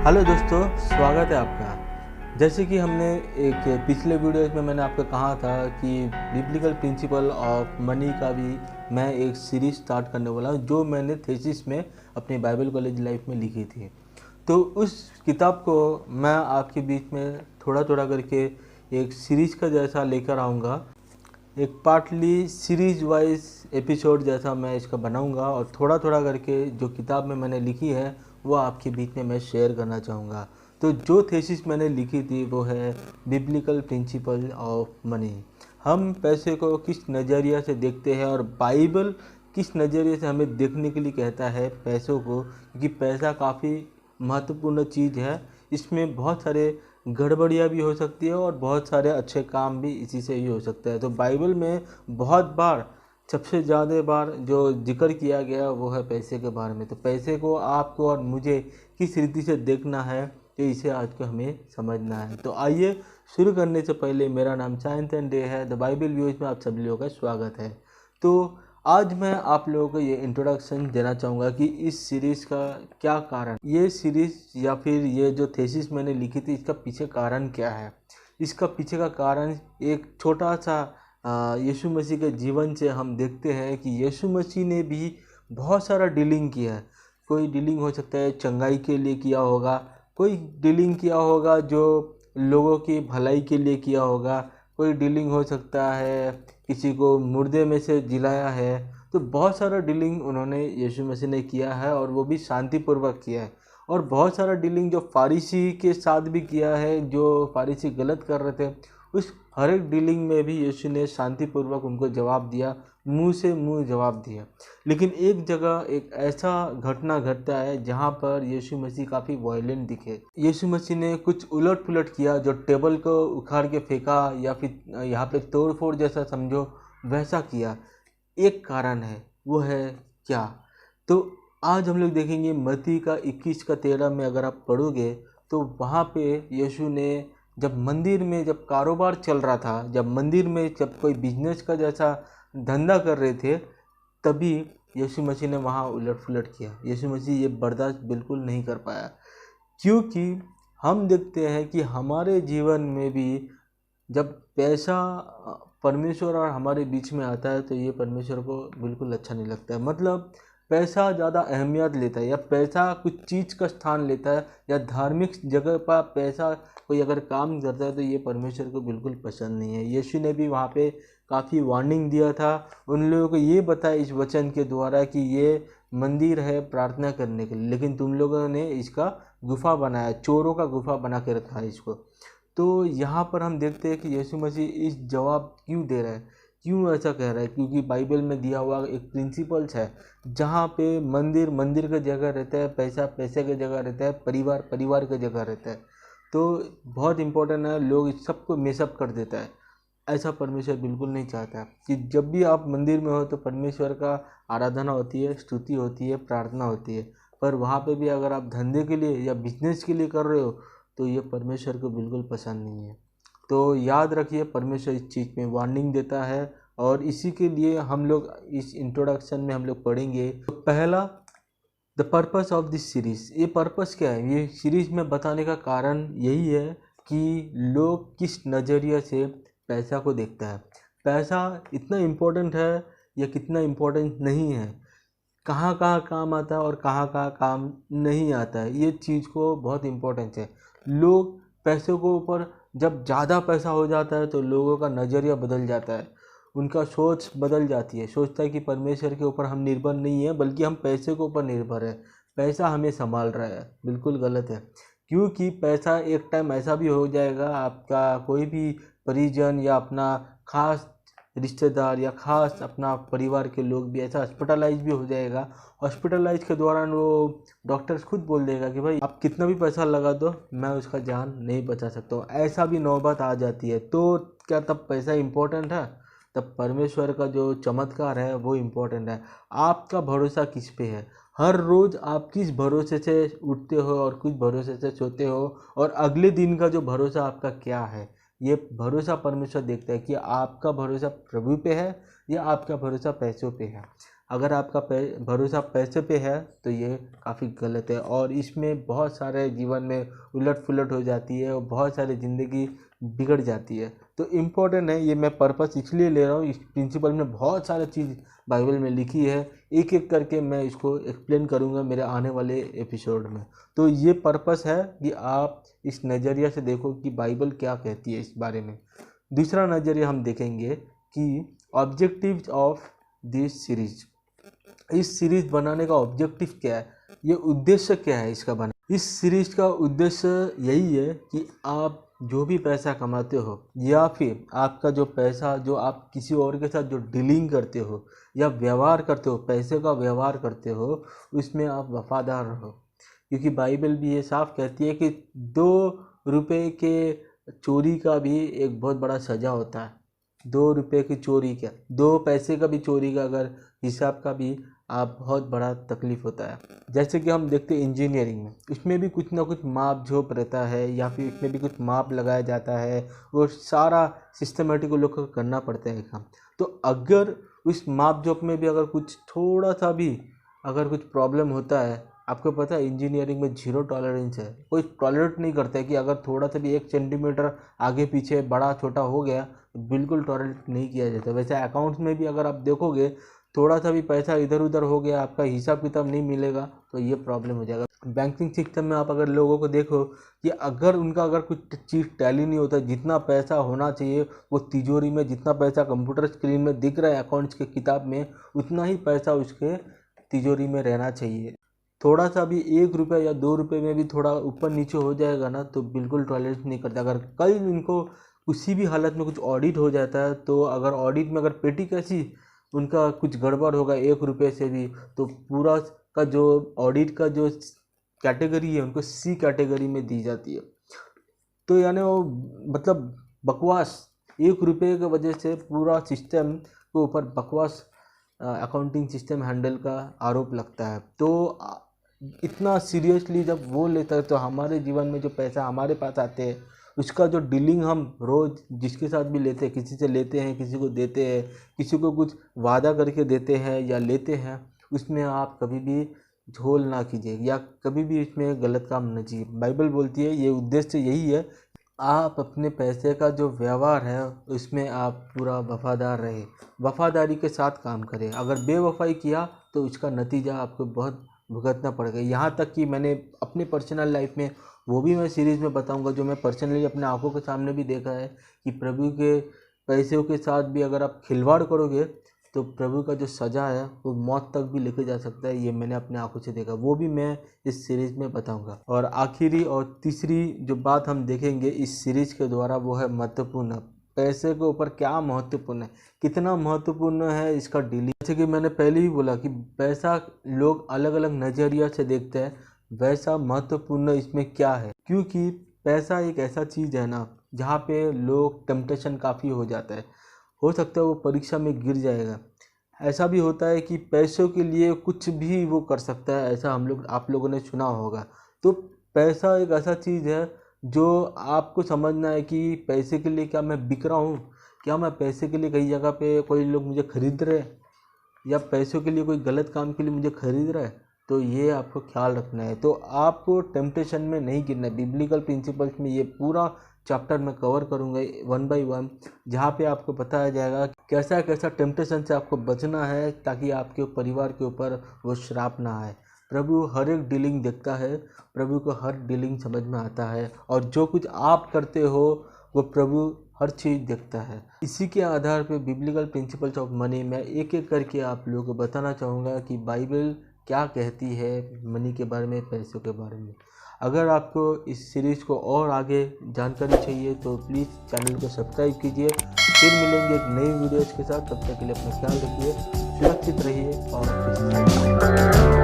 Hello दोस्तों, स्वागत है आपका। जैसे कि हमने एक पिछले वीडियोस में मैंने आपको कहा था कि बिब्लिकल प्रिंसिपल ऑफ मनी का भी मैं एक सीरीज स्टार्ट करने वाला हूँ, जो मैंने थीसिस में अपनी बाइबल कॉलेज लाइफ में लिखी थी। तो उस किताब को मैं आपके बीच में थोड़ा थोड़ा करके एक सीरीज का जैसा लेकर आऊँगा। एक पार्टली सीरीज वाइज एपिसोड जैसा मैं इसका बनाऊंगा और थोड़ा थोड़ा करके जो किताब में मैंने लिखी है वो आपके बीच में मैं शेयर करना चाहूँगा। तो जो थीसिस मैंने लिखी थी वो है बिब्लिकल प्रिंसिपल ऑफ मनी। हम पैसे को किस नज़रिया से देखते हैं और बाइबल किस नज़रिए से हमें देखने के लिए कहता है पैसों को, क्योंकि पैसा काफ़ी महत्वपूर्ण चीज़ है। इसमें बहुत सारे गड़बड़ियाँ भी हो सकती है और बहुत सारे अच्छे काम भी इसी से ही हो सकता है। तो बाइबल में बहुत बार, सबसे ज़्यादा बार जो जिक्र किया गया वो है पैसे के बारे में। तो पैसे को आपको और मुझे किस रीति से देखना है, तो इसे आज को हमें समझना है। तो आइए शुरू करने से पहले, मेरा नाम साइंथन डे है, द बाइबल व्यूज में आप सभी लोगों का स्वागत है। तो आज मैं आप लोगों को ये इंट्रोडक्शन देना चाहूँगा कि इस सीरीज़ का क्या कारण, ये सीरीज़ या फिर ये जो थीसिस मैंने लिखी थी इसका पीछे कारण क्या है। इसका पीछे का कारण एक छोटा सा यीशु मसीह के जीवन से हम देखते हैं कि यीशु मसीह ने भी बहुत सारा डीलिंग किया है। कोई डीलिंग हो सकता है चंगाई के लिए किया होगा, कोई डीलिंग किया होगा जो लोगों की भलाई के लिए किया होगा, कोई डीलिंग हो सकता है किसी को मुर्दे में से जिलाया है। तो बहुत सारा डीलिंग उन्होंने यीशु मसीह ने किया है और वो भी शांतिपूर्वक किया है। और बहुत सारा डीलिंग जो फारिसी के साथ भी किया है, जो फारिसी गलत कर रहे थे, उस हर एक डीलिंग में भी यीशु ने शांतिपूर्वक उनको जवाब दिया, मुंह से मुंह जवाब दिया। लेकिन एक जगह एक ऐसा घटना घटता है जहाँ पर यीशु मसीह काफ़ी वायलेंट दिखे। यीशु मसीह ने कुछ उलट पुलट किया, जो टेबल को उखाड़ के फेंका या फिर यहाँ पे तोड़ फोड़ जैसा समझो वैसा किया। एक कारण है, वो है क्या? तो आज हम लोग देखेंगे मत्ती का 21 का 13 में अगर आप पढ़ोगे तो वहाँ पे यीशु ने जब मंदिर में जब कारोबार चल रहा था, जब मंदिर में जब कोई बिजनेस का जैसा धंधा कर रहे थे, तभी यीशु मसीह ने वहाँ उलट पुलट किया। यीशु मसीह ये बर्दाश्त बिल्कुल नहीं कर पाया, क्योंकि हम देखते हैं कि हमारे जीवन में भी जब पैसा परमेश्वर और हमारे बीच में आता है तो ये परमेश्वर को बिल्कुल अच्छा नहीं लगता है। मतलब पैसा ज़्यादा अहमियत लेता है या पैसा कुछ चीज़ का स्थान लेता है या धार्मिक जगह पर पैसा कोई अगर काम करता है तो ये परमेश्वर को बिल्कुल पसंद नहीं है। यीशु ने भी वहाँ पे काफ़ी वार्निंग दिया था, उन लोगों को ये बताया इस वचन के द्वारा कि ये मंदिर है प्रार्थना करने के लिए, लेकिन तुम लोगों ने इसका गुफा बनाया, चोरों का गुफा बना के रखा है इसको। तो यहाँ पर हम देखते हैं कि यीशु मसीह इस जवाब क्यों दे रहा है, क्यों ऐसा कह रहा है, क्योंकि बाइबल में दिया हुआ एक प्रिंसिपल्स है जहाँ पे मंदिर मंदिर का जगह रहता है, पैसा पैसे की जगह रहता है, परिवार परिवार की जगह रहता है। तो बहुत इंपॉर्टेंट है, लोग इस सबको मिसअप कर देता है। ऐसा परमेश्वर बिल्कुल नहीं चाहता कि जब भी आप मंदिर में हो तो परमेश्वर का आराधना होती है, स्तुति होती है, प्रार्थना होती है। पर वहाँ पे भी अगर आप धंधे के लिए या बिजनेस के लिए कर रहे हो तो ये परमेश्वर को बिल्कुल पसंद नहीं है। तो याद रखिए, परमेश्वर इस चीज़ में वार्निंग देता है और इसी के लिए हम लोग इस इंट्रोडक्शन में हम लोग पढ़ेंगे। तो पहला, the purpose of this series. ये पर्पस क्या है, ये सीरीज़ में बताने का कारण यही है कि लोग किस नज़रिए से पैसा को देखता है, पैसा इतना इम्पोर्टेंट है या कितना इम्पोर्टेंट नहीं है, कहाँ कहाँ काम आता है और कहाँ कहाँ काम नहीं आता है। ये चीज़ को बहुत इम्पोर्टेंस है। लोग पैसों के ऊपर जब ज़्यादा पैसा हो जाता है तो लोगों का नज़रिया बदल जाता है, उनका सोच बदल जाती है। सोचता है कि परमेश्वर के ऊपर हम निर्भर नहीं है, बल्कि हम पैसे के ऊपर निर्भर है, पैसा हमें संभाल रहा है। बिल्कुल गलत है, क्योंकि पैसा एक टाइम ऐसा भी हो जाएगा, आपका कोई भी परिजन या अपना खास रिश्तेदार या खास अपना परिवार के लोग भी ऐसा हॉस्पिटलाइज भी हो जाएगा। हॉस्पिटलाइज के दौरान वो डॉक्टर्स खुद बोल देगा कि भाई आप कितना भी पैसा लगा दो, मैं उसका जान नहीं बचा सकता हूँ। ऐसा भी नौबत आ जाती है। तो क्या तब पैसा इम्पोर्टेंट है? तब परमेश्वर का जो चमत्कार है वो इम्पोर्टेंट है। आपका भरोसा किस पे है? हर रोज़ आप किस भरोसे से उठते हो और किस भरोसे से सोते हो, और अगले दिन का जो भरोसा आपका क्या है, ये भरोसा परमेश्वर देखता है कि आपका भरोसा प्रभु पे है या आपका भरोसा पैसों पे है। अगर आपका भरोसा पैसे पे है तो ये काफ़ी गलत है, और इसमें बहुत सारे जीवन में उलट पुलट हो जाती है और बहुत सारी ज़िंदगी बिगड़ जाती है। तो इम्पोर्टेंट है, ये मैं पर्पस इसलिए ले रहा हूँ, इस प्रिंसिपल में बहुत सारी चीज़ बाइबल में लिखी है, एक एक करके मैं इसको एक्सप्लेन करूँगा मेरे आने वाले एपिसोड में। तो ये पर्पस है कि आप इस नज़रिया से देखो कि बाइबल क्या कहती है इस बारे में। दूसरा नज़रिया हम देखेंगे कि ऑब्जेक्टिव्स ऑफ दिस सीरीज। इस सीरीज बनाने का ऑब्जेक्टिव क्या है, ये उद्देश्य क्या है इसका बना। इस सीरीज का उद्देश्य यही है कि आप जो भी पैसा कमाते हो या फिर आपका जो पैसा जो आप किसी और के साथ जो डीलिंग करते हो या व्यवहार करते हो, पैसे का व्यवहार करते हो, उसमें आप वफादार रहो। क्योंकि बाइबल भी ये साफ कहती है कि 2 रुपए के चोरी का भी एक बहुत बड़ा सज़ा होता है। 2 रुपए की चोरी का, 2 पैसे का भी चोरी का अगर हिसाब का भी आप बहुत बड़ा तकलीफ़ होता है। जैसे कि हम देखते हैं इंजीनियरिंग में, इसमें भी कुछ ना कुछ माप झोप रहता है या फिर इसमें भी कुछ माप लगाया जाता है, वो सारा सिस्टमेटिक लोग को करना पड़ता है काम। तो अगर उस माप झोप में भी अगर कुछ थोड़ा सा भी अगर कुछ प्रॉब्लम होता है, आपको पता है इंजीनियरिंग में 0 टॉलरेंस है, कोई टॉलरेट नहीं करता है कि अगर थोड़ा सा भी 1 सेंटीमीटर आगे पीछे बड़ा छोटा हो गया तो बिल्कुल टॉलरेट नहीं किया जाता। वैसे अकाउंट्स में भी अगर आप देखोगे थोड़ा सा भी पैसा इधर उधर हो गया, आपका हिसाब किताब नहीं मिलेगा तो ये प्रॉब्लम हो जाएगा। बैंकिंग सिस्टम में आप अगर लोगों को देखो कि अगर उनका अगर कुछ चीज़ टैली नहीं होता, जितना पैसा होना चाहिए वो तिजोरी में, जितना पैसा कंप्यूटर स्क्रीन में दिख रहा है अकाउंट्स के किताब में, उतना ही पैसा उसके तिजोरी में रहना चाहिए। थोड़ा सा भी 1 रुपये या 2 रुपये में भी थोड़ा ऊपर नीचे हो जाएगा ना तो बिल्कुल टॉलरेट नहीं करता। अगर कल इनको किसी भी हालत में कुछ ऑडिट हो जाता है तो अगर ऑडिट में अगर पेटी कैसी उनका कुछ गड़बड़ होगा 1 रुपये से भी, तो पूरा का जो ऑडिट का जो कैटेगरी है उनको C कैटेगरी में दी जाती है। तो यानी वो मतलब बकवास, 1 रुपये की वजह से पूरा सिस्टम के ऊपर बकवास अकाउंटिंग सिस्टम हैंडल का आरोप लगता है। तो इतना सीरियसली जब वो लेता है तो हमारे जीवन में जो पैसा हमारे पास आते हैं उसका जो डीलिंग हम रोज़ जिसके साथ भी लेते हैं, किसी से लेते हैं, किसी को देते हैं, किसी को कुछ वादा करके देते हैं या लेते हैं, उसमें आप कभी भी झोल ना कीजिए या कभी भी इसमें गलत काम न कीजिए। बाइबल बोलती है ये उद्देश्य यही है, आप अपने पैसे का जो व्यवहार है उसमें आप पूरा वफादार रहे, वफादारी के साथ काम करें। अगर बेवफाई किया तो उसका नतीजा आपको बहुत भुगतना पड़ेगा। यहाँ तक कि मैंने अपने पर्सनल लाइफ में, वो भी मैं सीरीज़ में बताऊंगा, जो मैं पर्सनली अपने आंखों के सामने भी देखा है कि प्रभु के पैसों के साथ भी अगर आप खिलवाड़ करोगे तो प्रभु का जो सज़ा है वो मौत तक भी लेके जा सकता है। ये मैंने अपने आंखों से देखा, वो भी मैं इस सीरीज़ में बताऊंगा। और आखिरी और तीसरी जो बात हम देखेंगे इस सीरीज़ के द्वारा वो है महत्वपूर्ण। पैसे के ऊपर क्या महत्वपूर्ण है, कितना महत्वपूर्ण है इसका डीलिंग। जैसे कि मैंने पहले ही बोला कि पैसा लोग अलग अलग नज़रिया से देखते हैं, वैसा महत्वपूर्ण इसमें क्या है, क्योंकि पैसा एक ऐसा चीज़ है ना जहाँ पे लोग टेम्पटेशन काफ़ी हो जाता है, हो सकता है वो परीक्षा में गिर जाएगा। ऐसा भी होता है कि पैसों के लिए कुछ भी वो कर सकता है, ऐसा आप लोगों ने सुना होगा। तो पैसा एक ऐसा चीज़ है जो आपको समझना है कि पैसे के लिए क्या मैं बिक रहा हूँ, क्या मैं पैसे के लिए कई जगह पे कोई लोग मुझे खरीद रहे हैं या पैसों के लिए कोई गलत काम के लिए मुझे खरीद रहा है। तो ये आपको ख्याल रखना है, तो आपको टेम्पटेशन में नहीं गिरना है। बिब्लिकल प्रिंसिपल्स में ये पूरा चैप्टर में कवर करूँगा 1 बाय 1, जहाँ पे आपको बताया जाएगा कैसा कैसा टेम्पटेशन से आपको बचना है ताकि आपके परिवार के ऊपर वो श्राप ना आए। प्रभु हर एक डीलिंग देखता है, प्रभु को हर डीलिंग समझ में आता है, और जो कुछ आप करते हो वो प्रभु हर चीज़ देखता है। इसी के आधार पे बिब्लिकल प्रिंसिपल्स ऑफ मनी मैं एक एक करके आप लोगों को बताना चाहूँगा कि बाइबल क्या कहती है मनी के बारे में, पैसों के बारे में। अगर आपको इस सीरीज़ को और आगे जानकारी चाहिए तो प्लीज़ चैनल को सब्सक्राइब कीजिए। फिर मिलेंगे एक नई वीडियोज़ के साथ, तब तक के लिए अपना ख्याल रखिए, सुरक्षित रहिए और खुश रहिए।